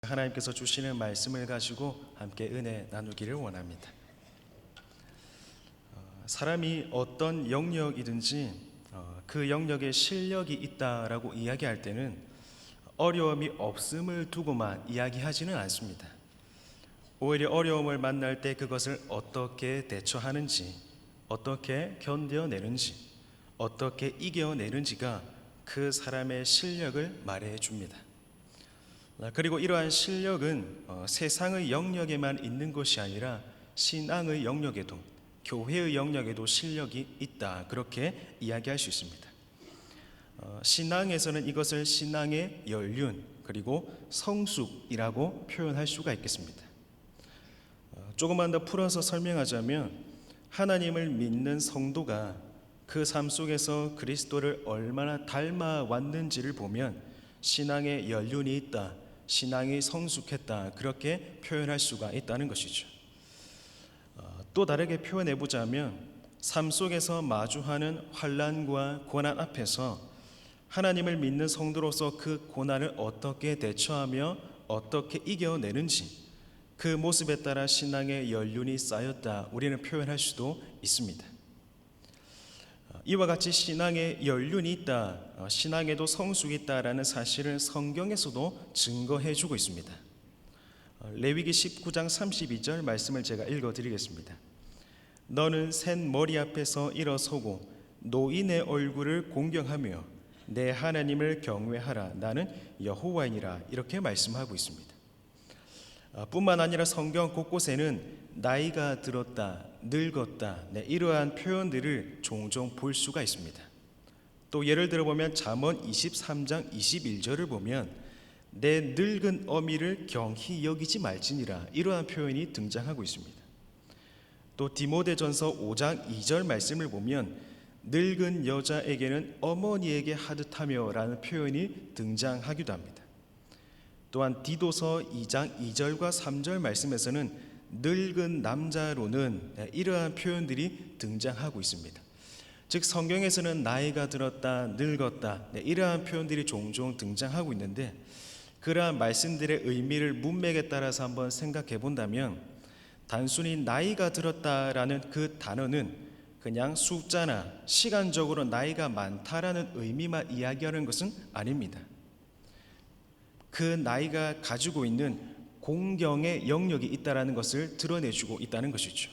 하나님께서 주시는 말씀을 가지고 함께 은혜 나누기를 원합니다. 사람이 어떤 영역이든지 그 영역에 실력이 있다라고 이야기할 때는 어려움이 없음을 두고만 이야기하지는 않습니다. 오히려 어려움을 만날 때 그것을 어떻게 대처하는지, 어떻게 견뎌내는지, 어떻게 이겨내는지가 그 사람의 실력을 말해 줍니다. 그리고 이러한 실력은 세상의 영역에만 있는 것이 아니라 신앙의 영역에도, 교회의 영역에도 실력이 있다, 그렇게 이야기할 수 있습니다. 신앙에서는 이것을 신앙의 연륜 그리고 성숙이라고 표현할 수가 있겠습니다. 조금만 더 풀어서 설명하자면 하나님을 믿는 성도가 그 삶 속에서 그리스도를 얼마나 닮아왔는지를 보면 신앙의 연륜이 있다, 신앙이 성숙했다, 그렇게 표현할 수가 있다는 것이죠. 또 다르게 표현해 보자면 삶 속에서 마주하는 환난과 고난 앞에서 하나님을 믿는 성도로서 그 고난을 어떻게 대처하며 어떻게 이겨내는지, 그 모습에 따라 신앙의 연륜이 쌓였다, 우리는 표현할 수도 있습니다. 이와 같이 신앙의 연륜이 있다, 신앙에도 성숙이 있다라는 사실을 성경에서도 증거해 주고 있습니다. 레위기 19장 32절 말씀을 제가 읽어드리겠습니다. 너는 샌 머리 앞에서 일어서고 노인의 얼굴을 공경하며 내 하나님을 경외하라, 나는 여호와이니라, 이렇게 말씀하고 있습니다. 뿐만 아니라 성경 곳곳에는 나이가 들었다, 늙었다, 이러한 표현들을 종종 볼 수가 있습니다. 또 예를 들어보면 잠언 23장 21절을 보면 내 늙은 어미를 경히 여기지 말지니라, 이러한 표현이 등장하고 있습니다. 또 디모데전서 5장 2절 말씀을 보면 늙은 여자에게는 어머니에게 하듯하며 라는 표현이 등장하기도 합니다. 또한 디도서 2장 2절과 3절 말씀에서는 늙은 남자로는 이러한 표현들이 등장하고 있습니다. 즉 성경에서는 나이가 들었다, 늙었다, 이러한 표현들이 종종 등장하고 있는데, 그러한 말씀들의 의미를 문맥에 따라서 한번 생각해 본다면 단순히 나이가 들었다라는 그 단어는 그냥 숫자나 시간적으로 나이가 많다라는 의미만 이야기하는 것은 아닙니다. 그 나이가 가지고 있는 공경의 영역이 있다는 것을 드러내주고 있다는 것이죠.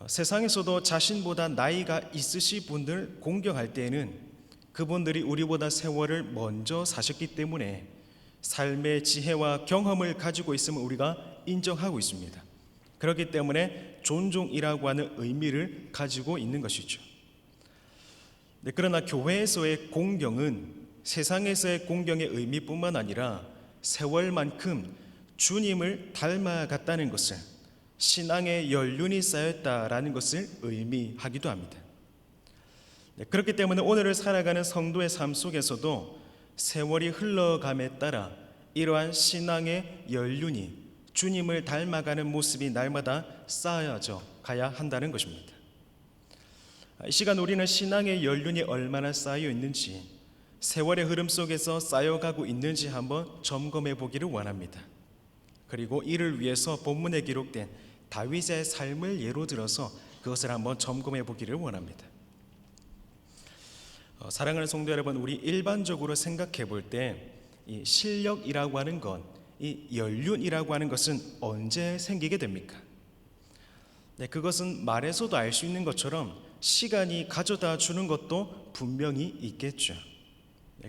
세상에서도 자신보다 나이가 있으신 분들 공경할 때에는 그분들이 우리보다 세월을 먼저 사셨기 때문에 삶의 지혜와 경험을 가지고 있음을 우리가 인정하고 있습니다. 그렇기 때문에 존중이라고 하는 의미를 가지고 있는 것이죠. 그러나 교회에서의 공경은 세상에서의 공경의 의미뿐만 아니라 세월만큼 주님을 닮아갔다는 것을, 신앙의 연륜이 쌓였다라는 것을 의미하기도 합니다. 그렇기 때문에 오늘을 살아가는 성도의 삶 속에서도 세월이 흘러감에 따라 이러한 신앙의 연륜이, 주님을 닮아가는 모습이 날마다 쌓여져 가야 한다는 것입니다. 이 시간 우리는 신앙의 연륜이 얼마나 쌓여 있는지, 세월의 흐름 속에서 쌓여가고 있는지 한번 점검해 보기를 원합니다. 그리고 이를 위해서 본문에 기록된 다윗의 삶을 예로 들어서 그것을 한번 점검해 보기를 원합니다. 사랑하는 성도 여러분, 우리 일반적으로 생각해 볼 때 이 실력이라고 하는 것, 이 연륜이라고 하는 것은 언제 생기게 됩니까? 그것은 말에서도 알 수 있는 것처럼 시간이 가져다 주는 것도 분명히 있겠죠.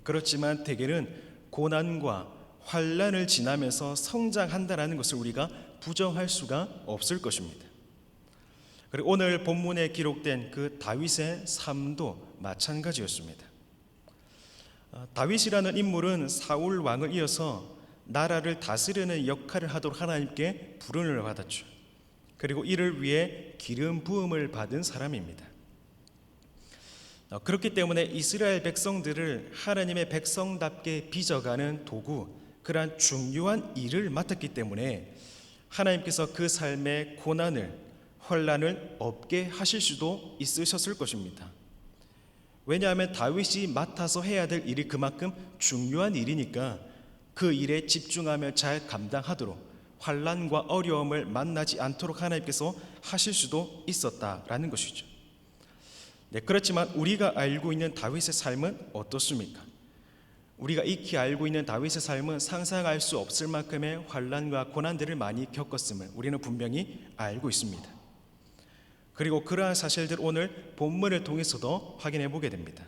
그렇지만 대개는 고난과 환난을 지나면서 성장한다는 것을 우리가 부정할 수가 없을 것입니다. 그리고 오늘 본문에 기록된 그 다윗의 삶도 마찬가지였습니다. 다윗이라는 인물은 사울 왕을 이어서 나라를 다스리는 역할을 하도록 하나님께 부름을 받았죠. 그리고 이를 위해 기름 부음을 받은 사람입니다. 그렇기 때문에 이스라엘 백성들을 하나님의 백성답게 빚어가는 도구, 그러한 중요한 일을 맡았기 때문에 하나님께서 그 삶의 고난을, 환난을 없게 하실 수도 있으셨을 것입니다. 왜냐하면 다윗이 맡아서 해야 될 일이 그만큼 중요한 일이니까 그 일에 집중하며 잘 감당하도록 환난과 어려움을 만나지 않도록 하나님께서 하실 수도 있었다라는 것이죠. 네, 그렇지만 우리가 알고 있는 다윗의 삶은 어떻습니까? 우리가 익히 알고 있는 다윗의 삶은 상상할 수 없을 만큼의 환난과 고난들을 많이 겪었음을 우리는 분명히 알고 있습니다. 그리고 그러한 사실들 오늘 본문을 통해서도 확인해 보게 됩니다.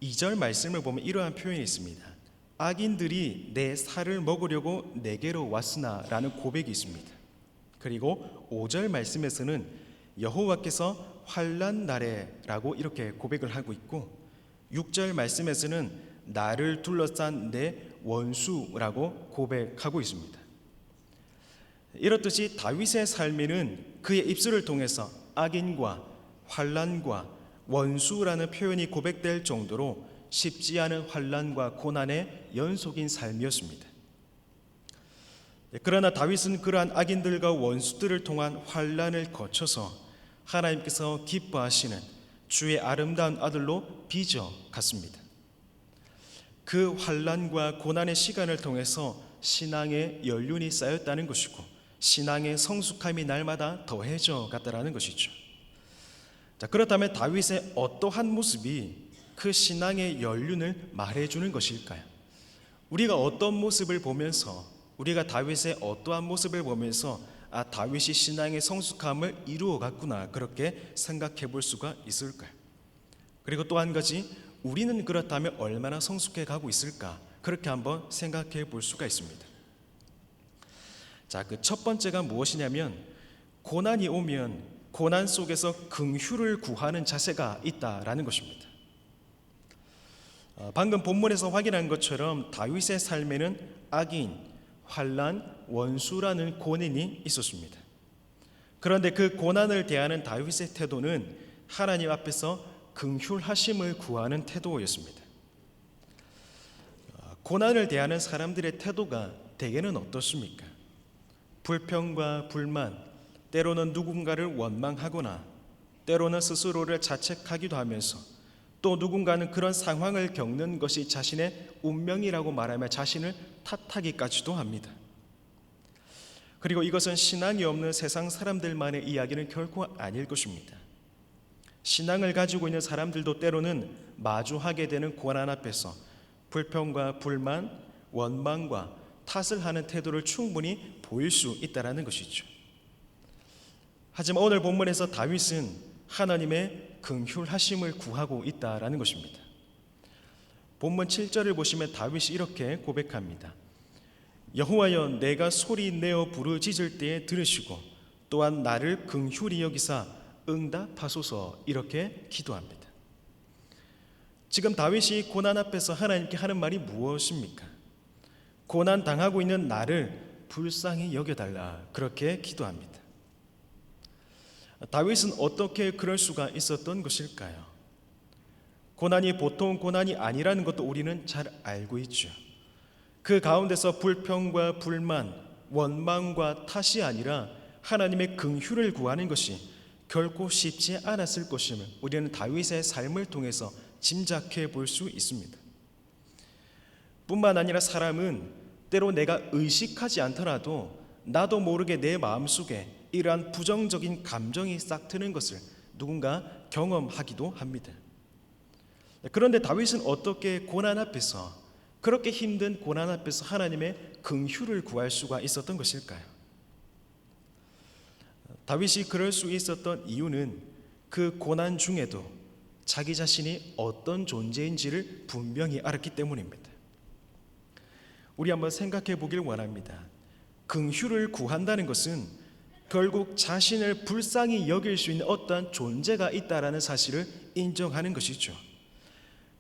2절 말씀을 보면 이러한 표현이 있습니다. 악인들이 내 살을 먹으려고 내게로 왔으나 라는 고백이 있습니다. 그리고 5절 말씀에서는 여호와께서 환난 날에 라고 이렇게 고백을 하고 있고, 6절 말씀에서는 나를 둘러싼 내 원수라고 고백하고 있습니다. 이렇듯이 다윗의 삶에는 그의 입술을 통해서 악인과 환난과 원수라는 표현이 고백될 정도로 쉽지 않은 환난과 고난의 연속인 삶이었습니다. 그러나 다윗은 그러한 악인들과 원수들을 통한 환난을 거쳐서 하나님께서 기뻐하시는 주의 아름다운 아들로 빚어갔습니다. 그 환난과 고난의 시간을 통해서 신앙의 연륜이 쌓였다는 것이고 신앙의 성숙함이 날마다 더해져 갔다는 것이죠. 자, 그렇다면 다윗의 어떠한 모습이 그 신앙의 연륜을 말해주는 것일까요? 우리가 어떤 모습을 보면서, 우리가 다윗의 어떠한 모습을 보면서 다윗이 신앙의 성숙함을 이루어갔구나 그렇게 생각해 볼 수가 있을까요? 그리고 또 한 가지, 우리는 그렇다면 얼마나 성숙해 가고 있을까 그렇게 한번 생각해 볼 수가 있습니다. 자, 그 첫 번째가 무엇이냐면 고난이 오면 고난 속에서 긍휼을 구하는 자세가 있다라는 것입니다. 방금 본문에서 확인한 것처럼 다윗의 삶에는 악인, 환난, 원수라는 고난이 있었습니다. 그런데 그 고난을 대하는 다윗의 태도는 하나님 앞에서 긍휼하심을 구하는 태도였습니다. 고난을 대하는 사람들의 태도가 대개는 어떻습니까? 불평과 불만, 때로는 누군가를 원망하거나 때로는 스스로를 자책하기도 하면서 또 누군가는 그런 상황을 겪는 것이 자신의 운명이라고 말하며 자신을 탓하기까지도 합니다. 그리고 이것은 신앙이 없는 세상 사람들만의 이야기는 결코 아닐 것입니다. 신앙을 가지고 있는 사람들도 때로는 마주하게 되는 고난 앞에서 불평과 불만, 원망과 탓을 하는 태도를 충분히 보일 수 있다는 것이죠. 하지만 오늘 본문에서 다윗은 하나님의 긍휼하심을 구하고 있다라는 것입니다. 본문 7절을 보시면 다윗이 이렇게 고백합니다. 여호와여, 내가 소리 내어 부르짖을 때에 들으시고 또한 나를 긍휼히 여기사 응답하소서, 이렇게 기도합니다. 지금 다윗이 고난 앞에서 하나님께 하는 말이 무엇입니까? 고난 당하고 있는 나를 불쌍히 여겨달라, 그렇게 기도합니다. 다윗은 어떻게 그럴 수가 있었던 것일까요? 고난이 보통 고난이 아니라는 것도 우리는 잘 알고 있죠. 그 가운데서 불평과 불만, 원망과 탓이 아니라 하나님의 긍휼을 구하는 것이 결코 쉽지 않았을 것임을 우리는 다윗의 삶을 통해서 짐작해 볼 수 있습니다. 뿐만 아니라 사람은 때로 내가 의식하지 않더라도 나도 모르게 내 마음속에 이러한 부정적인 감정이 싹 트는 것을 누군가 경험하기도 합니다. 그런데 다윗은 어떻게 고난 앞에서, 그렇게 힘든 고난 앞에서 하나님의 긍휼을 구할 수가 있었던 것일까요? 다윗이 그럴 수 있었던 이유는 그 고난 중에도 자기 자신이 어떤 존재인지를 분명히 알았기 때문입니다. 우리 한번 생각해 보길 원합니다. 긍휼을 구한다는 것은 결국 자신을 불쌍히 여길 수 있는 어떠한 존재가 있다라는 사실을 인정하는 것이죠.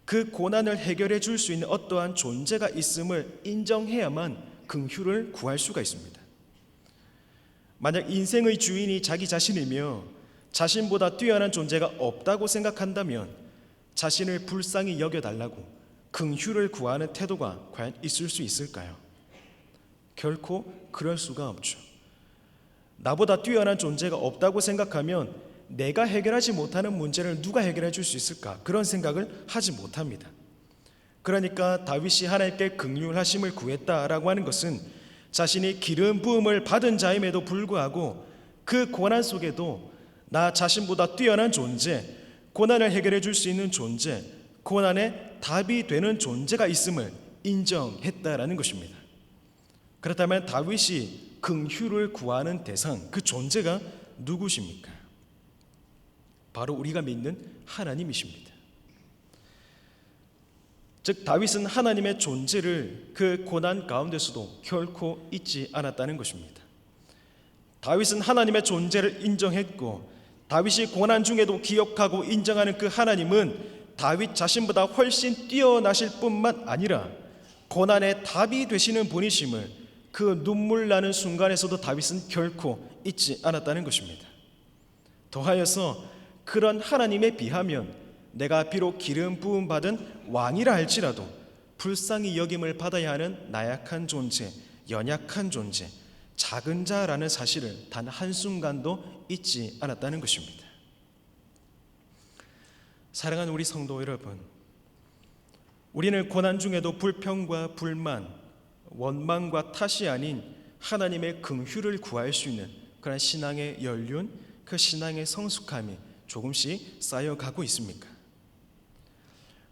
그 고난을 해결해 줄 수 있는 어떠한 존재가 있음을 인정해야만 긍휼을 구할 수가 있습니다. 만약 인생의 주인이 자기 자신이며 자신보다 뛰어난 존재가 없다고 생각한다면 자신을 불쌍히 여겨달라고 긍휼을 구하는 태도가 과연 있을 수 있을까요? 결코 그럴 수가 없죠. 나보다 뛰어난 존재가 없다고 생각하면 내가 해결하지 못하는 문제를 누가 해결해 줄 수 있을까? 그런 생각을 하지 못합니다. 그러니까 다윗이 하나님께 긍휼하심을 구했다라고 하는 것은 자신이 기름 부음을 받은 자임에도 불구하고 그 고난 속에도 나 자신보다 뛰어난 존재, 고난을 해결해 줄 수 있는 존재, 고난의 답이 되는 존재가 있음을 인정했다라는 것입니다. 그렇다면 다윗이 긍휼을 구하는 대상, 그 존재가 누구십니까? 바로 우리가 믿는 하나님이십니다. 즉 다윗은 하나님의 존재를 그 고난 가운데서도 결코 잊지 않았다는 것입니다. 다윗은 하나님의 존재를 인정했고 다윗이 고난 중에도 기억하고 인정하는 그 하나님은 다윗 자신보다 훨씬 뛰어나실 뿐만 아니라 고난의 답이 되시는 분이심을 그 눈물 나는 순간에서도 다윗은 결코 잊지 않았다는 것입니다. 더하여서 그런 하나님에 비하면 내가 비록 기름 부음 받은 왕이라 할지라도 불쌍히 여김을 받아야 하는 나약한 존재, 연약한 존재, 작은 자라는 사실을 단 한순간도 잊지 않았다는 것입니다. 사랑하는 우리 성도 여러분, 우리는 고난 중에도 불평과 불만, 원망과 탓이 아닌 하나님의 긍휼을 구할 수 있는 그런 신앙의 연륜, 그 신앙의 성숙함이 조금씩 쌓여가고 있습니까?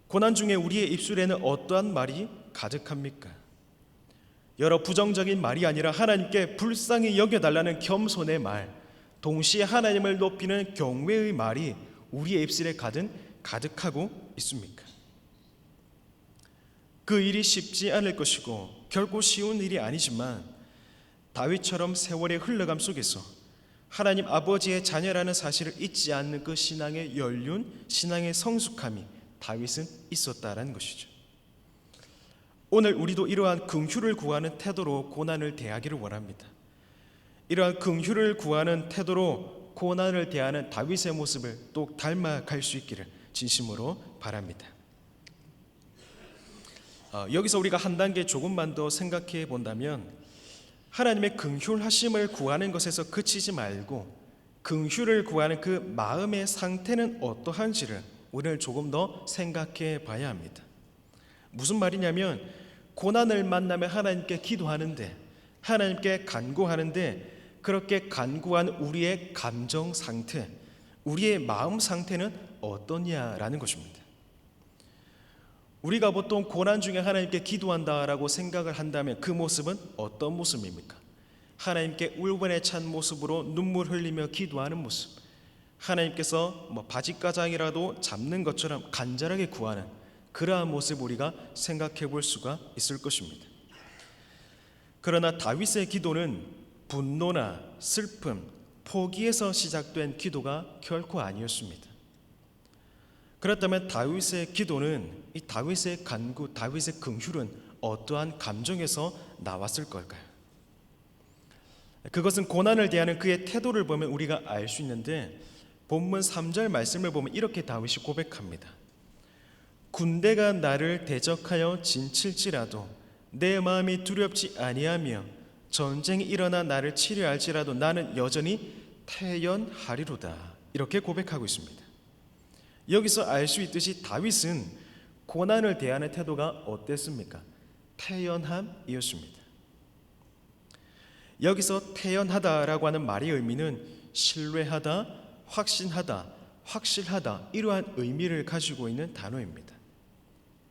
고난 중에 우리의 입술에는 어떠한 말이 가득합니까? 여러 부정적인 말이 아니라 하나님께 불쌍히 여겨달라는 겸손의 말, 동시에 하나님을 높이는 경외의 말이 우리의 입술에 가득하고 있습니까? 그 일이 쉽지 않을 것이고 결코 쉬운 일이 아니지만 다윗처럼 세월의 흘러감 속에서 하나님 아버지의 자녀라는 사실을 잊지 않는 그 신앙의 연륜, 신앙의 성숙함이 다윗은 있었다라는 것이죠. 오늘 우리도 이러한 긍휼을 구하는 태도로 고난을 대하기를 원합니다. 이러한 긍휼을 구하는 태도로 고난을 대하는 다윗의 모습을 또 닮아갈 수 있기를 진심으로 바랍니다. 여기서 우리가 한 단계 조금만 더 생각해 본다면 하나님의 긍휼하심을 구하는 것에서 그치지 말고 긍휼을 구하는 그 마음의 상태는 어떠한지를 오늘 조금 더 생각해 봐야 합니다. 무슨 말이냐면 고난을 만나면 하나님께 기도하는데 하나님께 간구하는데 그렇게 간구한 우리의 감정 상태, 우리의 마음 상태는 어떠냐라는 것입니다. 우리가 보통 고난 중에 하나님께 기도한다라고 생각을 한다면 그 모습은 어떤 모습입니까? 하나님께 울분에 찬 모습으로 눈물 흘리며 기도하는 모습, 하나님께서 바짓가장이라도 잡는 것처럼 간절하게 구하는 그러한 모습 우리가 생각해 볼 수가 있을 것입니다. 그러나 다윗의 기도는 분노나 슬픔, 포기에서 시작된 기도가 결코 아니었습니다. 그렇다면 다윗의 기도는, 이 다윗의 간구, 다윗의 긍휼은 어떠한 감정에서 나왔을 걸까요? 그것은 고난을 대하는 그의 태도를 보면 우리가 알 수 있는데 본문 3절 말씀을 보면 이렇게 다윗이 고백합니다. 군대가 나를 대적하여 진칠지라도 내 마음이 두렵지 아니하며 전쟁이 일어나 나를 치려 할지라도 나는 여전히 태연하리로다. 이렇게 고백하고 있습니다. 여기서 알 수 있듯이 다윗은 고난을 대하는 태도가 어땠습니까? 태연함이었습니다. 여기서 태연하다라고 하는 말의 의미는 신뢰하다, 확신하다, 확실하다 이러한 의미를 가지고 있는 단어입니다.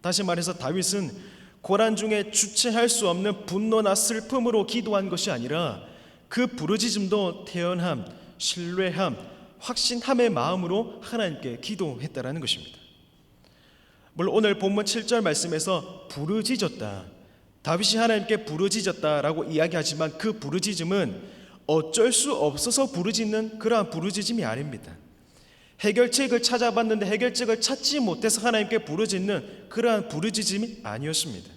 다시 말해서 다윗은 고난 중에 주체할 수 없는 분노나 슬픔으로 기도한 것이 아니라 그 부르짖음도 태연함, 신뢰함, 확신함의 마음으로 하나님께 기도했다라는 것입니다. 물론 오늘 본문 7절 말씀에서 부르짖었다, 다윗이 하나님께 부르짖었다라고 이야기하지만 그 부르짖음은 어쩔 수 없어서 부르짖는 그러한 부르짖음이 아닙니다. 해결책을 찾아봤는데 해결책을 찾지 못해서 하나님께 부르짖는 그러한 부르짖음이 아니었습니다.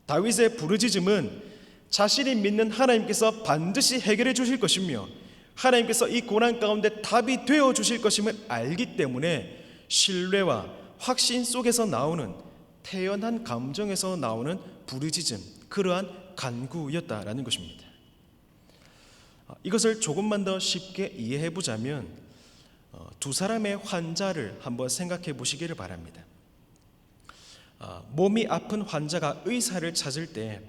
다윗의 부르짖음은 자신이 믿는 하나님께서 반드시 해결해 주실 것이며 하나님께서 이 고난 가운데 답이 되어 주실 것임을 알기 때문에 신뢰와 확신 속에서 나오는 태연한 감정에서 나오는 부르짖음, 그러한 간구였다라는 것입니다. 이것을 조금만 더 쉽게 이해해 보자면 두 사람의 환자를 한번 생각해 보시기를 바랍니다. 몸이 아픈 환자가 의사를 찾을 때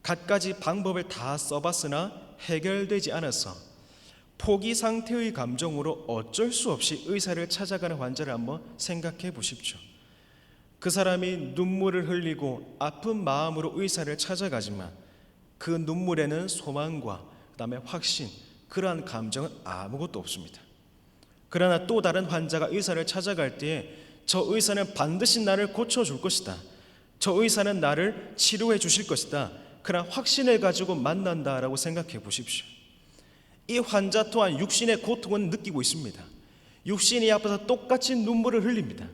갖가지 방법을 다 써봤으나 해결되지 않아서 포기 상태의 감정으로 어쩔 수 없이 의사를 찾아가는 환자를 한번 생각해 보십시오. 그 사람이 눈물을 흘리고 아픈 마음으로 의사를 찾아가지만 그 눈물에는 소망과 그다음에 확신, 그러한 감정은 아무것도 없습니다. 그러나 또 다른 환자가 의사를 찾아갈 때에 저 의사는 반드시 나를 고쳐줄 것이다, 저 의사는 나를 치료해 주실 것이다, 그런 확신을 가지고 만난다라고 생각해 보십시오. 이 환자 또한 육신의 고통은 느끼고 있습니다. 육신이 아파서 똑같이 눈물을 흘립니다.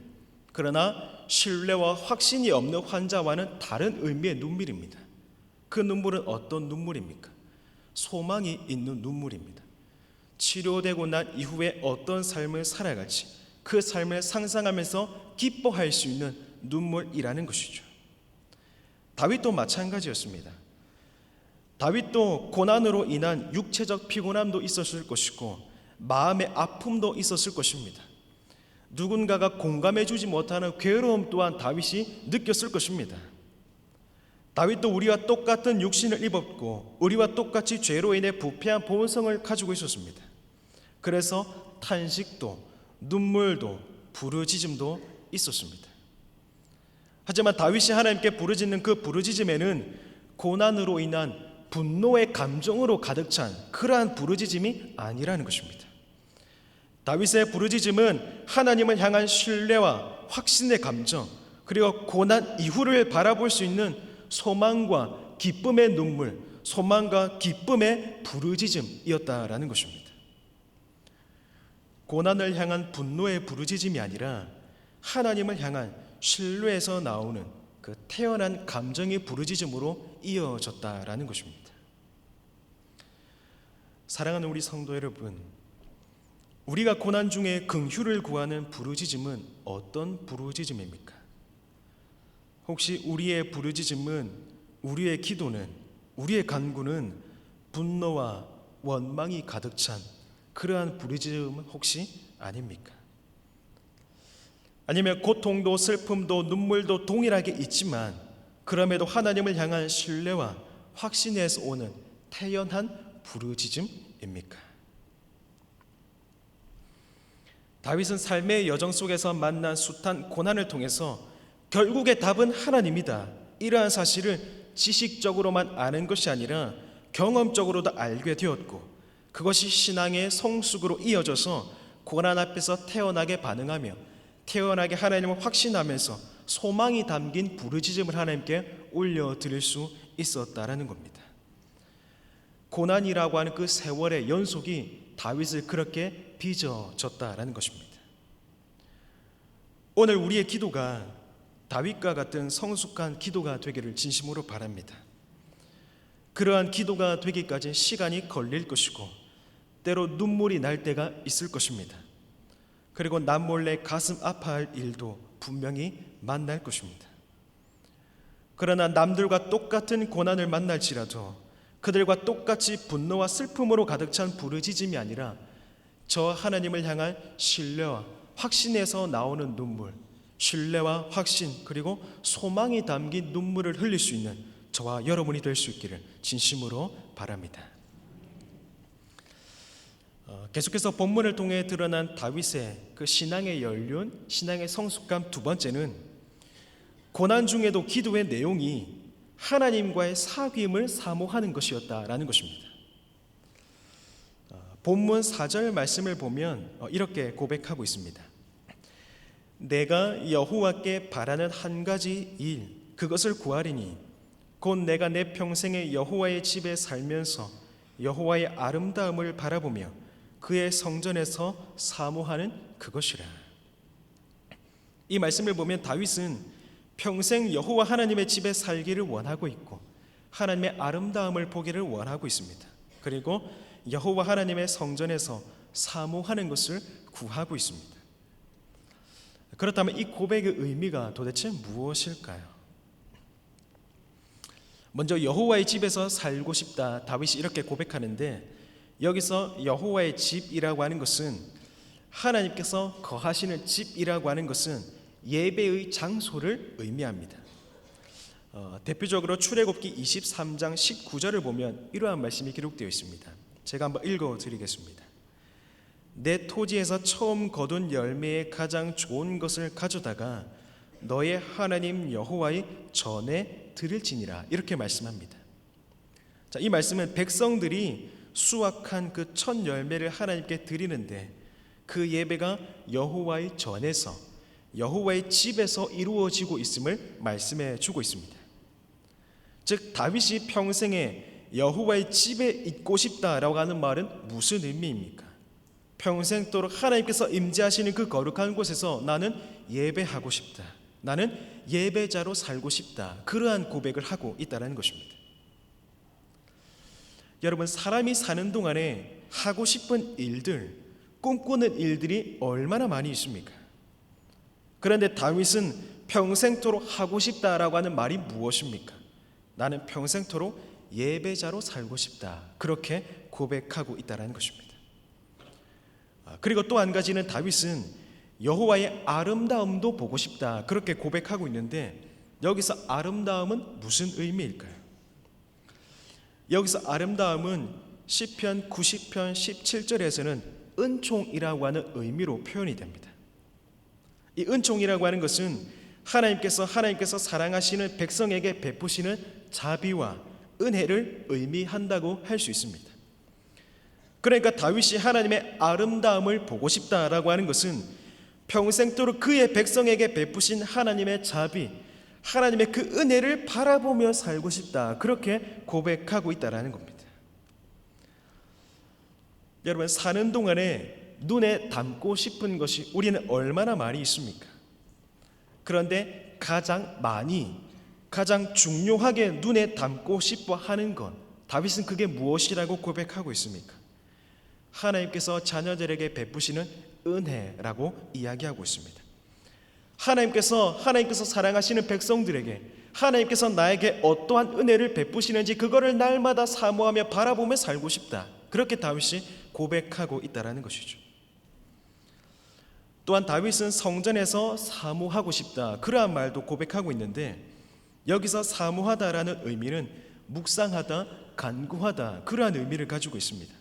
그러나 신뢰와 확신이 없는 환자와는 다른 의미의 눈물입니다. 그 눈물은 어떤 눈물입니까? 소망이 있는 눈물입니다. 치료되고 난 이후에 어떤 삶을 살아갈지 그 삶을 상상하면서 기뻐할 수 있는 눈물이라는 것이죠. 다윗도 마찬가지였습니다. 다윗도 고난으로 인한 육체적 피곤함도 있었을 것이고 마음의 아픔도 있었을 것입니다. 누군가가 공감해 주지 못하는 괴로움 또한 다윗이 느꼈을 것입니다. 다윗도 우리와 똑같은 육신을 입었고 우리와 똑같이 죄로 인해 부패한 본성을 가지고 있었습니다. 그래서 탄식도 눈물도 부르짖음도 있었습니다. 하지만 다윗이 하나님께 부르짖는 그 부르짖음에는 고난으로 인한 분노의 감정으로 가득 찬 그러한 부르짖음이 아니라는 것입니다. 다윗의 부르짖음은 하나님을 향한 신뢰와 확신의 감정, 그리고 고난 이후를 바라볼 수 있는 소망과 기쁨의 눈물, 소망과 기쁨의 부르짖음이었다라는 것입니다. 고난을 향한 분노의 부르짖음이 아니라 하나님을 향한 신뢰에서 나오는 그 태어난 감정의 부르짖음으로 이어졌다라는 것입니다. 사랑하는 우리 성도 여러분, 우리가 고난 중에 긍휼을 구하는 부르짖음은 어떤 부르짖음입니까? 혹시 우리의 부르짖음은, 우리의 기도는, 우리의 간구는 분노와 원망이 가득 찬 그러한 부르짖음은 혹시 아닙니까? 아니면 고통도 슬픔도 눈물도 동일하게 있지만 그럼에도 하나님을 향한 신뢰와 확신에서 오는 태연한 부르짖음입니까? 다윗은 삶의 여정 속에서 만난 숱한 고난을 통해서 결국의 답은 하나님이다, 이러한 사실을 지식적으로만 아는 것이 아니라 경험적으로도 알게 되었고, 그것이 신앙의 성숙으로 이어져서 고난 앞에서 태연하게 반응하며 태연하게 하나님을 확신하면서 소망이 담긴 부르짖음을 하나님께 올려드릴 수 있었다라는 겁니다. 고난이라고 하는 그 세월의 연속이 다윗을 그렇게 빚어졌다라는 것입니다. 오늘 우리의 기도가 다윗과 같은 성숙한 기도가 되기를 진심으로 바랍니다. 그러한 기도가 되기까지 시간이 걸릴 것이고 때로 눈물이 날 때가 있을 것입니다. 그리고 남몰래 가슴 아파할 일도 분명히 만날 것입니다. 그러나 남들과 똑같은 고난을 만날지라도 그들과 똑같이 분노와 슬픔으로 가득 찬 부르짖음이 아니라 저 하나님을 향한 신뢰와 확신에서 나오는 눈물, 신뢰와 확신 그리고 소망이 담긴 눈물을 흘릴 수 있는 저와 여러분이 될 수 있기를 진심으로 바랍니다. 계속해서 본문을 통해 드러난 다윗의 그 신앙의 연륜, 신앙의 성숙감, 두 번째는 고난 중에도 기도의 내용이 하나님과의 사귐을 사모하는 것이었다라는 것입니다. 본문 4절 말씀을 보면 이렇게 고백하고 있습니다. 내가 여호와께 바라는 한 가지 일, 그것을 구하리니 곧 내가 내 평생에 여호와의 집에 살면서 여호와의 아름다움을 바라보며 그의 성전에서 사모하는 그것이라. 이 말씀을 보면 다윗은 평생 여호와 하나님의 집에 살기를 원하고 있고 하나님의 아름다움을 보기를 원하고 있습니다. 그리고 여호와 하나님의 성전에서 사모하는 것을 구하고 있습니다. 그렇다면 이 고백의 의미가 도대체 무엇일까요? 먼저 여호와의 집에서 살고 싶다, 다윗이 이렇게 고백하는데, 여기서 여호와의 집이라고 하는 것은, 하나님께서 거하시는 집이라고 하는 것은 예배의 장소를 의미합니다. 대표적으로 출애굽기 23장 19절을 보면 이러한 말씀이 기록되어 있습니다. 제가 한번 읽어드리겠습니다. 내 토지에서 처음 거둔 열매의 가장 좋은 것을 가져다가 너의 하나님 여호와의 전에 드릴지니라, 이렇게 말씀합니다. 자, 이 말씀은 백성들이 수확한 그 첫 열매를 하나님께 드리는데 그 예배가 여호와의 전에서, 여호와의 집에서 이루어지고 있음을 말씀해 주고 있습니다. 즉 다윗이 평생에 여호와의 집에 있고 싶다라고 하는 말은 무슨 의미입니까? 평생도록 하나님께서 임재하시는 그 거룩한 곳에서 나는 예배하고 싶다, 나는 예배자로 살고 싶다, 그러한 고백을 하고 있다는 것입니다. 여러분, 사람이 사는 동안에 하고 싶은 일들, 꿈꾸는 일들이 얼마나 많이 있습니까? 그런데 다윗은 평생토록 하고 싶다라고 하는 말이 무엇입니까? 나는 평생토록 예배자로 살고 싶다, 그렇게 고백하고 있다는 것입니다. 그리고 또 한 가지는 다윗은 여호와의 아름다움도 보고 싶다, 그렇게 고백하고 있는데 여기서 아름다움은 무슨 의미일까요? 여기서 아름다움은 시편 90편 17절에서는 은총이라고 하는 의미로 표현이 됩니다. 이 은총이라고 하는 것은 하나님께서 사랑하시는 백성에게 베푸시는 자비와 은혜를 의미한다고 할 수 있습니다. 그러니까 다윗이 하나님의 아름다움을 보고 싶다라고 하는 것은 평생도록 그의 백성에게 베푸신 하나님의 자비, 하나님의 그 은혜를 바라보며 살고 싶다, 그렇게 고백하고 있다는 겁니다. 여러분, 사는 동안에 눈에 담고 싶은 것이 우리는 얼마나 많이 있습니까? 그런데 가장 중요하게 눈에 담고 싶어 하는 것, 다윗은 그게 무엇이라고 고백하고 있습니까? 하나님께서 자녀들에게 베푸시는 은혜라고 이야기하고 있습니다. 하나님께서 사랑하시는 백성들에게 하나님께서 나에게 어떠한 은혜를 베푸시는지 그거를 날마다 사모하며 바라보며 살고 싶다, 그렇게 다윗이 고백하고 있다는 것이죠. 또한 다윗은 성전에서 사모하고 싶다, 그러한 말도 고백하고 있는데 여기서 사모하다라는 의미는 묵상하다, 간구하다, 그러한 의미를 가지고 있습니다.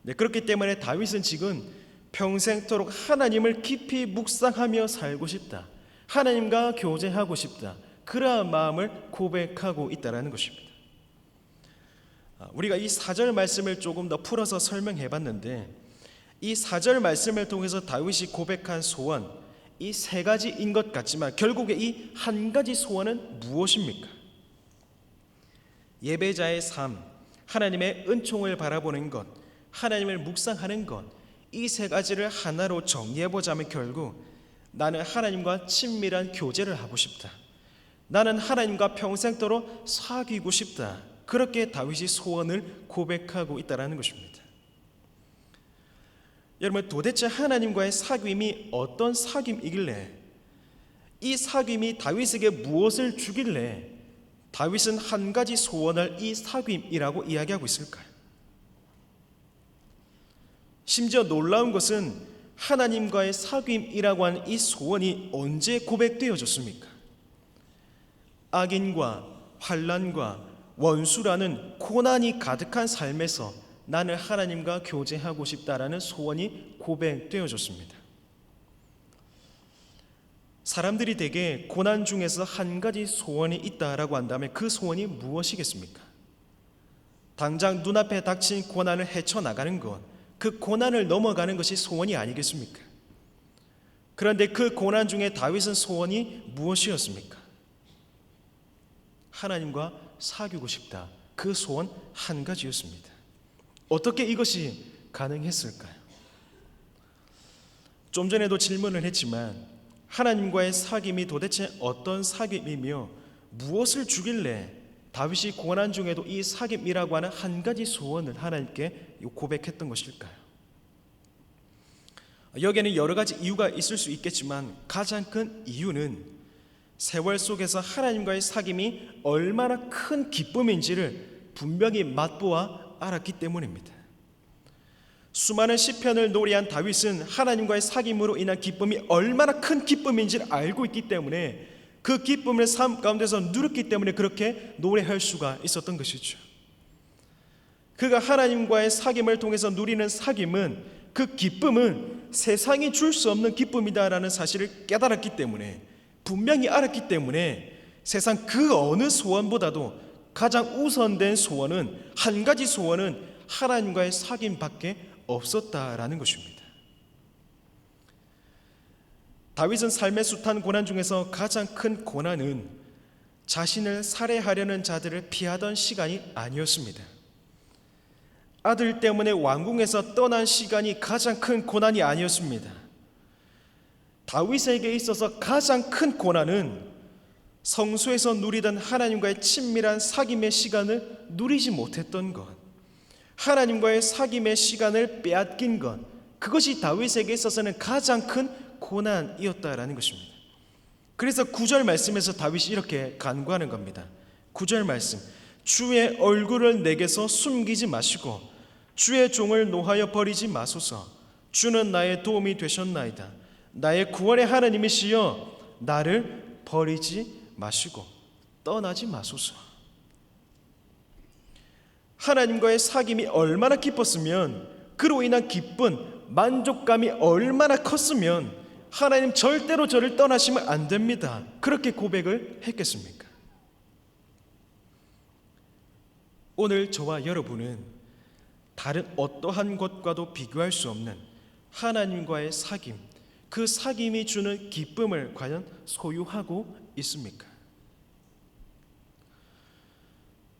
네, 그렇기 때문에 다윗은 지금 평생토록 하나님을 깊이 묵상하며 살고 싶다, 하나님과 교제하고 싶다, 그러한 마음을 고백하고 있다는 것입니다. 우리가 이 4절 말씀을 조금 더 풀어서 설명해 봤는데 이 4절 말씀을 통해서 다윗이 고백한 소원, 이 세 가지인 것 같지만 결국에 이 한 가지 소원은 무엇입니까? 예배자의 삶, 하나님의 은총을 바라보는 것, 하나님을 묵상하는 것, 이 세 가지를 하나로 정리해 보자면 결국 나는 하나님과 친밀한 교제를 하고 싶다, 나는 하나님과 평생도록 사귀고 싶다, 그렇게 다윗이 소원을 고백하고 있다는 것입니다. 여러분, 도대체 하나님과의 사귐이 어떤 사귐이길래, 이 사귐이 다윗에게 무엇을 주길래 다윗은 한 가지 소원을 이 사귐이라고 이야기하고 있을까요? 심지어 놀라운 것은 하나님과의 사귐이라고 하는 이 소원이 언제 고백되어졌습니까? 악인과 환난과 원수라는 고난이 가득한 삶에서 나는 하나님과 교제하고 싶다라는 소원이 고백되어졌습니다. 사람들이 대개 고난 중에서 한 가지 소원이 있다라고 한다면 그 소원이 무엇이겠습니까? 당장 눈앞에 닥친 고난을 헤쳐나가는 것, 그 고난을 넘어가는 것이 소원이 아니겠습니까? 그런데 그 고난 중에 다윗은 소원이 무엇이었습니까? 하나님과 사귀고 싶다, 그 소원 한 가지였습니다. 어떻게 이것이 가능했을까요? 좀 전에도 질문을 했지만 하나님과의 사귐이 도대체 어떤 사귐이며 무엇을 주길래 다윗이 고난 중에도 이 사귐이라고 하는 한 가지 소원을 하나님께 고백했던 것일까요? 여기에는 여러 가지 이유가 있을 수 있겠지만 가장 큰 이유는 세월 속에서 하나님과의 사귐이 얼마나 큰 기쁨인지를 분명히 맛보아 알았기 때문입니다. 수많은 시편을 노래한 다윗은 하나님과의 사귐으로 인한 기쁨이 얼마나 큰 기쁨인지를 알고 있기 때문에 그 기쁨을 삶 가운데서 누렸기 때문에 그렇게 노래할 수가 있었던 것이죠. 그가 하나님과의 사귐을 통해서 누리는 사귐은, 그 기쁨은 세상이 줄 수 없는 기쁨이다라는 사실을 깨달았기 때문에, 분명히 알았기 때문에 세상 그 어느 소원보다도 가장 우선된 소원은, 한 가지 소원은 하나님과의 사귐밖에 없었다라는 것입니다. 다윗은 삶의 숱한 고난 중에서 가장 큰 고난은 자신을 살해하려는 자들을 피하던 시간이 아니었습니다. 아들 때문에 왕궁에서 떠난 시간이 가장 큰 고난이 아니었습니다. 다윗에게 있어서 가장 큰 고난은 성소에서 누리던 하나님과의 친밀한 사귐의 시간을 누리지 못했던 것, 하나님과의 사귐의 시간을 빼앗긴 것, 그것이 다윗에게 있어서는 가장 큰 고난이었다라는 것입니다. 그래서 9절 말씀에서 다윗이 이렇게 간구하는 겁니다. 9절 말씀, 주의 얼굴을 내게서 숨기지 마시고 주의 종을 노하여 버리지 마소서. 주는 나의 도움이 되셨나이다. 나의 구원의 하나님이시여 나를 버리지 마시고 떠나지 마소서. 하나님과의 사귐이 얼마나 깊었으면, 그로 인한 기쁜 만족감이 얼마나 컸으면 하나님 절대로 저를 떠나시면 안 됩니다, 그렇게 고백을 했겠습니까? 오늘 저와 여러분은 다른 어떠한 것과도 비교할 수 없는 하나님과의 사귐, 그 사귐이 주는 기쁨을 과연 소유하고 있습니까?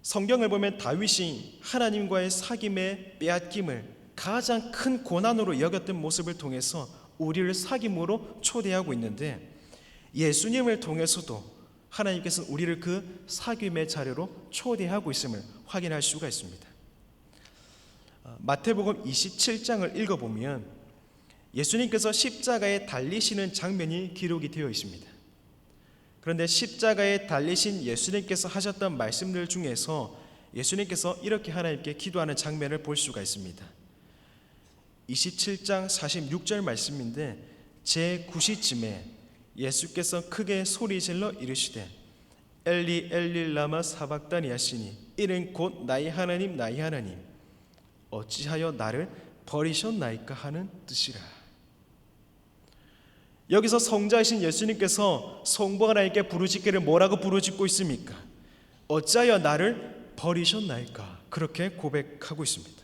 성경을 보면 다윗이 하나님과의 사귐의 빼앗김을 가장 큰 고난으로 여겼던 모습을 통해서 우리를 사귐으로 초대하고 있는데, 예수님을 통해서도 하나님께서는 우리를 그 사귐의 자리로 초대하고 있음을 확인할 수가 있습니다. 마태복음 27장을 읽어보면 예수님께서 십자가에 달리시는 장면이 기록이 되어 있습니다. 그런데 십자가에 달리신 예수님께서 하셨던 말씀들 중에서 예수님께서 이렇게 하나님께 기도하는 장면을 볼 수가 있습니다. 27장 46절 말씀인데, 제9시쯤에 예수께서 크게 소리질러 이르시되 엘리 엘리 라마 사박다니 하시니, 이는 곧 나의 하나님 나의 하나님 어찌하여 나를 버리셨나이까 하는 뜻이라. 여기서 성자이신 예수님께서 성부 하나님께 부르짖기를 뭐라고 부르짖고 있습니까? 어찌하여 나를 버리셨나이까, 그렇게 고백하고 있습니다.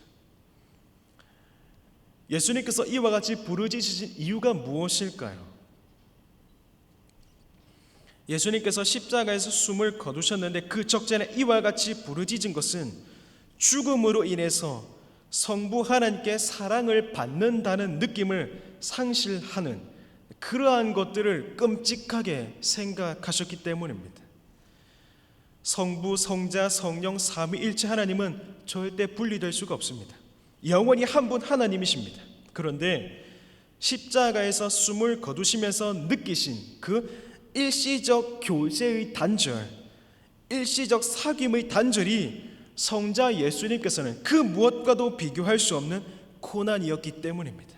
예수님께서 이와 같이 부르짖으신 이유가 무엇일까요? 예수님께서 십자가에서 숨을 거두셨는데 그 적전에 이와 같이 부르짖은 것은 죽음으로 인해서 성부 하나님께 사랑을 받는다는 느낌을 상실하는 그러한 것들을 끔찍하게 생각하셨기 때문입니다. 성부, 성자, 성령 삼위일체 하나님은 절대 분리될 수가 없습니다. 영원히 한 분 하나님이십니다. 그런데 십자가에서 숨을 거두시면서 느끼신 그 일시적 교제의 단절, 일시적 사귐의 단절이 성자 예수님께서는 그 무엇과도 비교할 수 없는 고난이었기 때문입니다.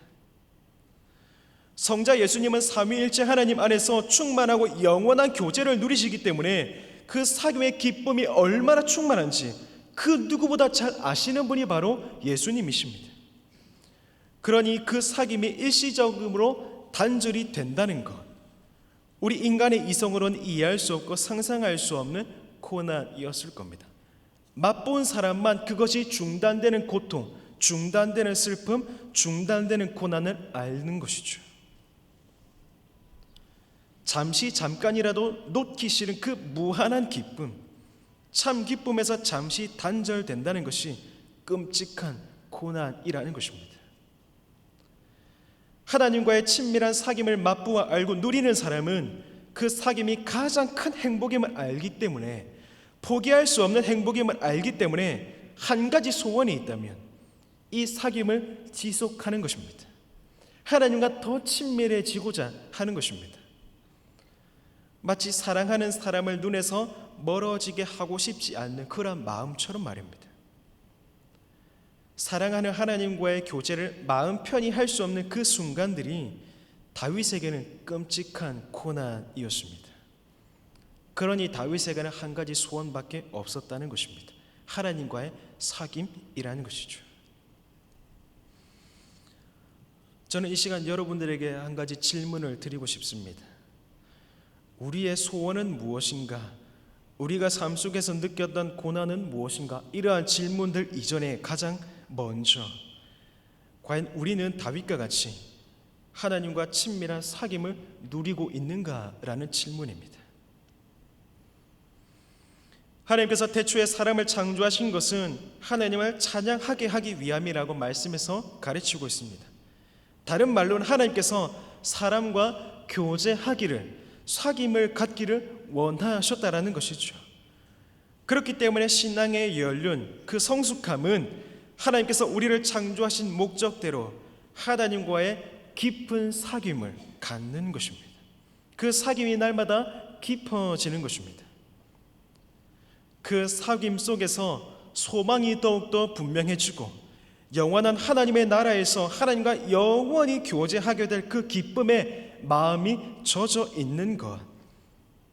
성자 예수님은 삼위일체 하나님 안에서 충만하고 영원한 교제를 누리시기 때문에 그 사귐의 기쁨이 얼마나 충만한지 그 누구보다 잘 아시는 분이 바로 예수님이십니다. 그러니 그 사귐이 일시적으로 단절이 된다는 것, 우리 인간의 이성으로는 이해할 수 없고 상상할 수 없는 고난이었을 겁니다. 맛본 사람만 그것이 중단되는 고통, 중단되는 슬픔, 중단되는 고난을 아는 것이죠. 잠깐이라도 놓기 싫은 그 무한한 기쁨, 참 기쁨에서 잠시 단절된다는 것이 끔찍한 고난이라는 것입니다. 하나님과의 친밀한 사귐을 맛보아 알고 누리는 사람은 그 사귐이 가장 큰 행복임을 알기 때문에, 포기할 수 없는 행복임을 알기 때문에 한 가지 소원이 있다면 이 사귐을 지속하는 것입니다. 하나님과 더 친밀해지고자 하는 것입니다. 마치 사랑하는 사람을 눈에서 멀어지게 하고 싶지 않는 그런 마음처럼 말입니다. 사랑하는 하나님과의 교제를 마음 편히 할 수 없는 그 순간들이 다윗에게는 끔찍한 고난이었습니다. 그러니 다윗에게는 한 가지 소원밖에 없었다는 것입니다. 하나님과의 사귐이라는 것이죠. 저는 이 시간 여러분들에게 한 가지 질문을 드리고 싶습니다. 우리의 소원은 무엇인가? 우리가 삶 속에서 느꼈던 고난은 무엇인가? 이러한 질문들 이전에 가장 먼저 과연 우리는 다윗과 같이 하나님과 친밀한 사귐을 누리고 있는가라는 질문입니다. 하나님께서 태초에 사람을 창조하신 것은 하나님을 찬양하게 하기 위함이라고 말씀에서 가르치고 있습니다. 다른 말로는 하나님께서 사람과 교제하기를, 사귐을 갖기를 원하셨다라는 것이죠. 그렇기 때문에 신앙의 연륜, 그 성숙함은 하나님께서 우리를 창조하신 목적대로 하나님과의 깊은 사귐을 갖는 것입니다. 그 사귐이 날마다 깊어지는 것입니다. 그 사귐 속에서 소망이 더욱더 분명해지고 영원한 하나님의 나라에서 하나님과 영원히 교제하게 될 그 기쁨에 마음이 젖어 있는 것,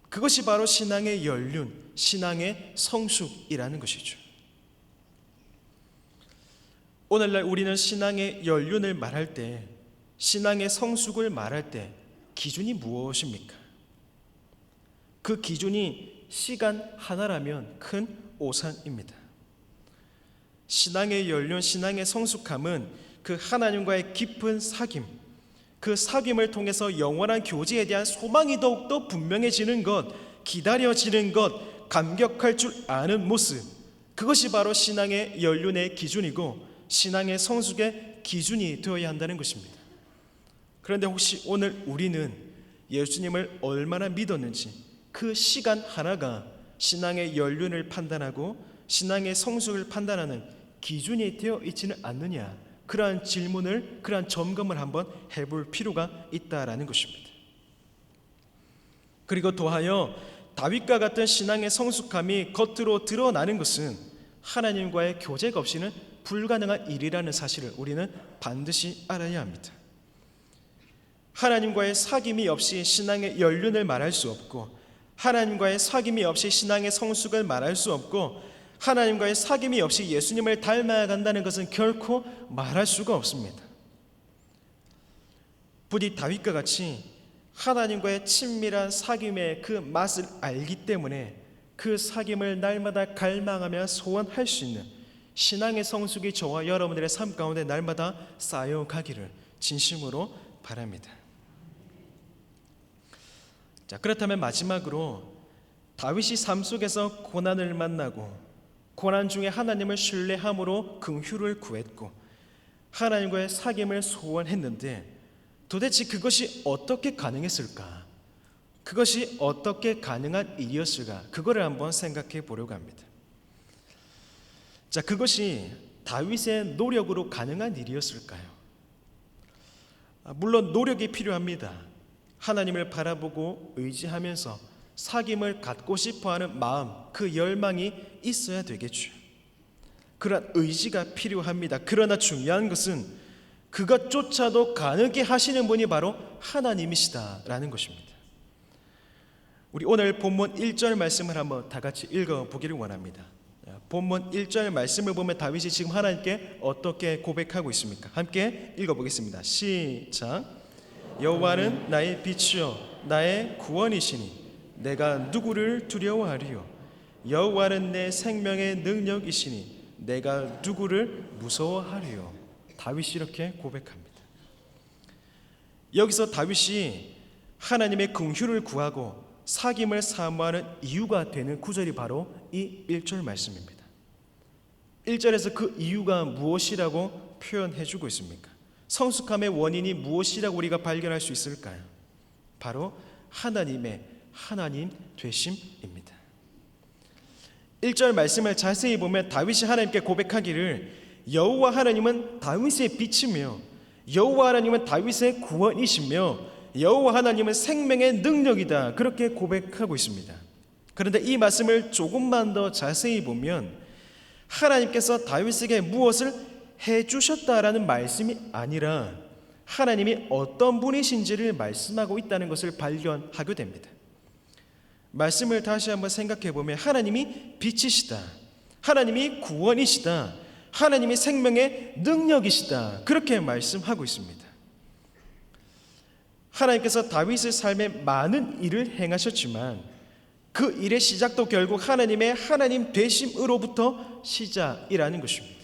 그것이 바로 신앙의 연륜, 신앙의 성숙이라는 것이죠. 오늘날 우리는 신앙의 연륜을 말할 때, 신앙의 성숙을 말할 때 기준이 무엇입니까? 그 기준이 시간 하나라면 큰 오산입니다. 신앙의 연륜, 신앙의 성숙함은 그 하나님과의 깊은 사귐, 그 사귐을 통해서 영원한 교제에 대한 소망이 더욱더 분명해지는 것, 기다려지는 것, 감격할 줄 아는 모습, 그것이 바로 신앙의 연륜의 기준이고 신앙의 성숙의 기준이 되어야 한다는 것입니다. 그런데 혹시 오늘 우리는 예수님을 얼마나 믿었는지 그 시간 하나가 신앙의 연륜을 판단하고 신앙의 성숙을 판단하는 기준이 되어 있지는 않느냐, 그러한 질문을, 그러한 점검을 한번 해볼 필요가 있다라는 것입니다. 그리고 더하여 다윗과 같은 신앙의 성숙함이 겉으로 드러나는 것은 하나님과의 교제가 없이는 불가능한 일이라는 사실을 우리는 반드시 알아야 합니다. 하나님과의 사귐이 없이 신앙의 연륜을 말할 수 없고, 하나님과의 사귐이 없이 신앙의 성숙을 말할 수 없고, 하나님과의 사귐이 없이 예수님을 닮아간다는 것은 결코 말할 수가 없습니다. 부디 다윗과 같이 하나님과의 친밀한 사귐의 그 맛을 알기 때문에 그 사귐을 날마다 갈망하며 소원할 수 있는 신앙의 성숙이 저와 여러분들의 삶 가운데 날마다 쌓여가기를 진심으로 바랍니다. 자, 그렇다면 마지막으로 다윗이 삶 속에서 고난을 만나고 고난 중에 하나님을 신뢰함으로 긍휼을 구했고 하나님과의 사귐을 소원했는데 도대체 그것이 어떻게 가능했을까? 그것이 어떻게 가능한 일이었을까? 그거를 한번 생각해 보려고 합니다. 자, 그것이 다윗의 노력으로 가능한 일이었을까요? 물론 노력이 필요합니다. 하나님을 바라보고 의지하면서 사귐을 갖고 싶어하는 마음, 그 열망이 있어야 되겠죠. 그런 의지가 필요합니다. 그러나 중요한 것은 그것조차도 가능하게 하시는 분이 바로 하나님이시다라는 것입니다. 우리 오늘 본문 1절 말씀을 한번 다 같이 읽어보기를 원합니다. 본문 1절 말씀을 보면 다윗이 지금 하나님께 어떻게 고백하고 있습니까? 함께 읽어보겠습니다. 시작. 여호와는 나의 빛이요 나의 구원이시니 내가 누구를 두려워하리요? 여호와는 내 생명의 능력이시니 내가 누구를 무서워하리요? 다윗이 이렇게 고백합니다. 여기서 다윗이 하나님의 긍휼을 구하고 사귐을 사모하는 이유가 되는 구절이 바로 이 1절 말씀입니다. 1절에서 그 이유가 무엇이라고 표현해주고 있습니까? 성숙함의 원인이 무엇이라고 우리가 발견할 수 있을까요? 바로 하나님의 하나님 되심입니다. 1절 말씀을 자세히 보면 다윗이 하나님께 고백하기를 여호와 하나님은 다윗의 빛이며 여호와 하나님은 다윗의 구원이시며 여호와 하나님은 생명의 능력이다, 그렇게 고백하고 있습니다. 그런데 이 말씀을 조금만 더 자세히 보면 하나님께서 다윗에게 무엇을 해주셨다라는 말씀이 아니라 하나님이 어떤 분이신지를 말씀하고 있다는 것을 발견하게 됩니다. 말씀을 다시 한번 생각해 보면 하나님이 빛이시다, 하나님이 구원이시다, 하나님이 생명의 능력이시다, 그렇게 말씀하고 있습니다. 하나님께서 다윗의 삶에 많은 일을 행하셨지만 그 일의 시작도 결국 하나님의 하나님 되심으로부터 시작이라는 것입니다.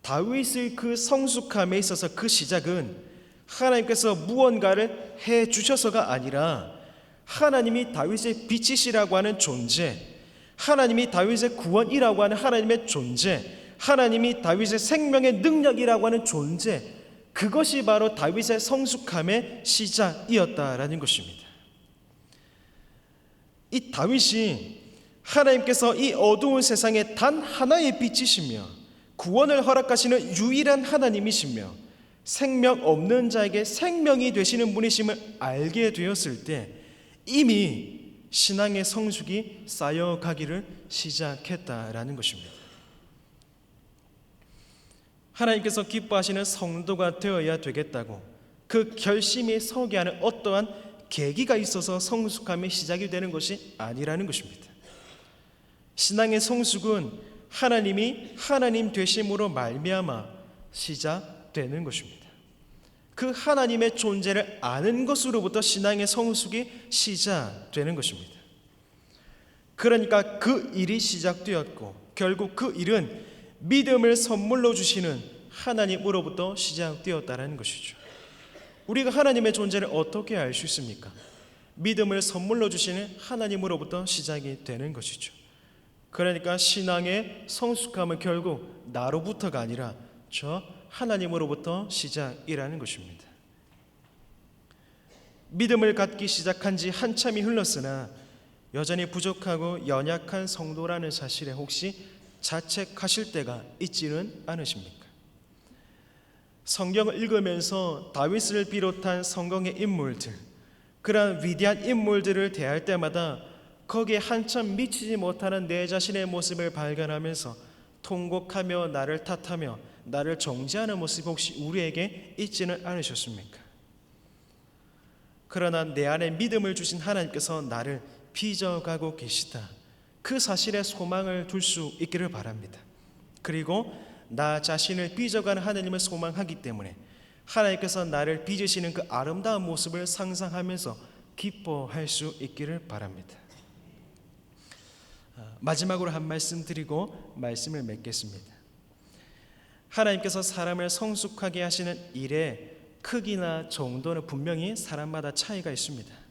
다윗의 그 성숙함에 있어서 그 시작은 하나님께서 무언가를 해 주셔서가 아니라 하나님이 다윗의 빛이시라고 하는 존재, 하나님이 다윗의 구원이라고 하는 하나님의 존재, 하나님이 다윗의 생명의 능력이라고 하는 존재, 그것이 바로 다윗의 성숙함의 시작이었다라는 것입니다. 이 다윗이 하나님께서 이 어두운 세상에 단 하나의 빛이시며 구원을 허락하시는 유일한 하나님이시며 생명 없는 자에게 생명이 되시는 분이심을 알게 되었을 때 이미 신앙의 성숙이 쌓여가기를 시작했다라는 것입니다. 하나님께서 기뻐하시는 성도가 되어야 되겠다고 그 결심이 서게 하는 어떠한 계기가 있어서 성숙함의 시작이 되는 것이 아니라는 것입니다. 신앙의 성숙은 하나님이 하나님 되심으로 말미암아 시작되는 것입니다. 그 하나님의 존재를 아는 것으로부터 신앙의 성숙이 시작되는 것입니다. 그러니까 그 일이 시작되었고 결국 그 일은 믿음을 선물로 주시는 하나님으로부터 시작되었다는 것이죠. 우리가 하나님의 존재를 어떻게 알 수 있습니까? 믿음을 선물로 주시는 하나님으로부터 시작이 되는 것이죠. 그러니까 신앙의 성숙함은 결국 나로부터가 아니라 저 하나님으로부터 시작이라는 것입니다. 믿음을 갖기 시작한 지 한참이 흘렀으나 여전히 부족하고 연약한 성도라는 사실에 혹시 자책하실 때가 있지는 않으십니까? 성경을 읽으면서 다윗을 비롯한 성경의 인물들, 그러한 위대한 인물들을 대할 때마다 거기에 한참 미치지 못하는 내 자신의 모습을 발견하면서 통곡하며 나를 탓하며 나를 정죄하는 모습이 혹시 우리에게 있지는 않으셨습니까? 그러나 내 안에 믿음을 주신 하나님께서 나를 빚어가고 계시다, 그 사실에 소망을 둘 수 있기를 바랍니다. 그리고 나 자신을 빚어가는 하나님을 소망하기 때문에 하나님께서 나를 빚으시는 그 아름다운 모습을 상상하면서 기뻐할 수 있기를 바랍니다. 마지막으로 한 말씀 드리고 말씀을 맺겠습니다. 하나님께서 사람을 성숙하게 하시는 일의 크기나 정도는 분명히 사람마다 차이가 있습니다.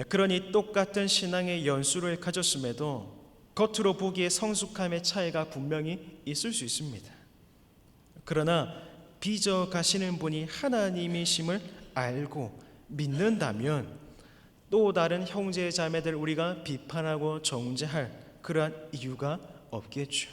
그러니 똑같은 신앙의 연수를 가졌음에도 겉으로 보기에 성숙함의 차이가 분명히 있을 수 있습니다. 그러나 빚어 가시는 분이 하나님이심을 알고 믿는다면 또 다른 형제 자매들 우리가 비판하고 정죄할 그러한 이유가 없겠죠.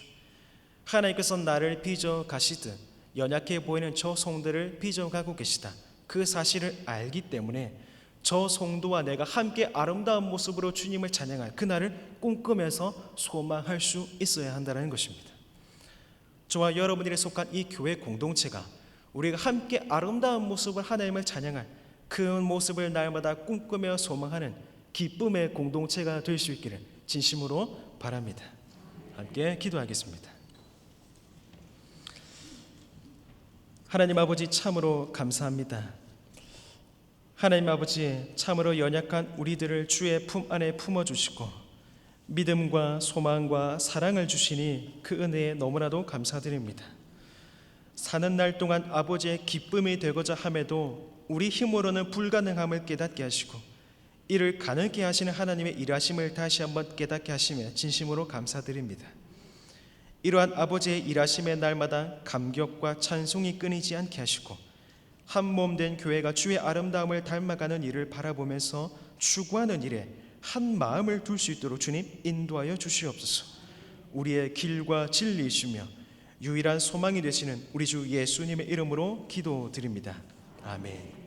하나님께서 나를 빚어 가시듯 연약해 보이는 저 성도를 빚어 가고 계시다, 그 사실을 알기 때문에 저 성도와 내가 함께 아름다운 모습으로 주님을 찬양할 그날을 꿈꾸면서 소망할 수 있어야 한다는 것입니다. 저와 여러분들이 속한 이 교회 공동체가 우리가 함께 아름다운 모습을 하나님을 찬양할 그 모습을 날마다 꿈꾸며 소망하는 기쁨의 공동체가 될 수 있기를 진심으로 바랍니다. 함께 기도하겠습니다. 하나님 아버지, 참으로 감사합니다. 하나님 아버지, 참으로 연약한 우리들을 주의 품 안에 품어주시고 믿음과 소망과 사랑을 주시니 그 은혜에 너무나도 감사드립니다. 사는 날 동안 아버지의 기쁨이 되고자 함에도 우리 힘으로는 불가능함을 깨닫게 하시고 이를 가능케 하시는 하나님의 일하심을 다시 한번 깨닫게 하시며 진심으로 감사드립니다. 이러한 아버지의 일하심의 날마다 감격과 찬송이 끊이지 않게 하시고 한 몸 된 교회가 주의 아름다움을 닮아가는 일을 바라보면서 추구하는 일에 한 마음을 둘 수 있도록 주님 인도하여 주시옵소서. 우리의 길과 진리이시며 유일한 소망이 되시는 우리 주 예수님의 이름으로 기도드립니다. 아멘.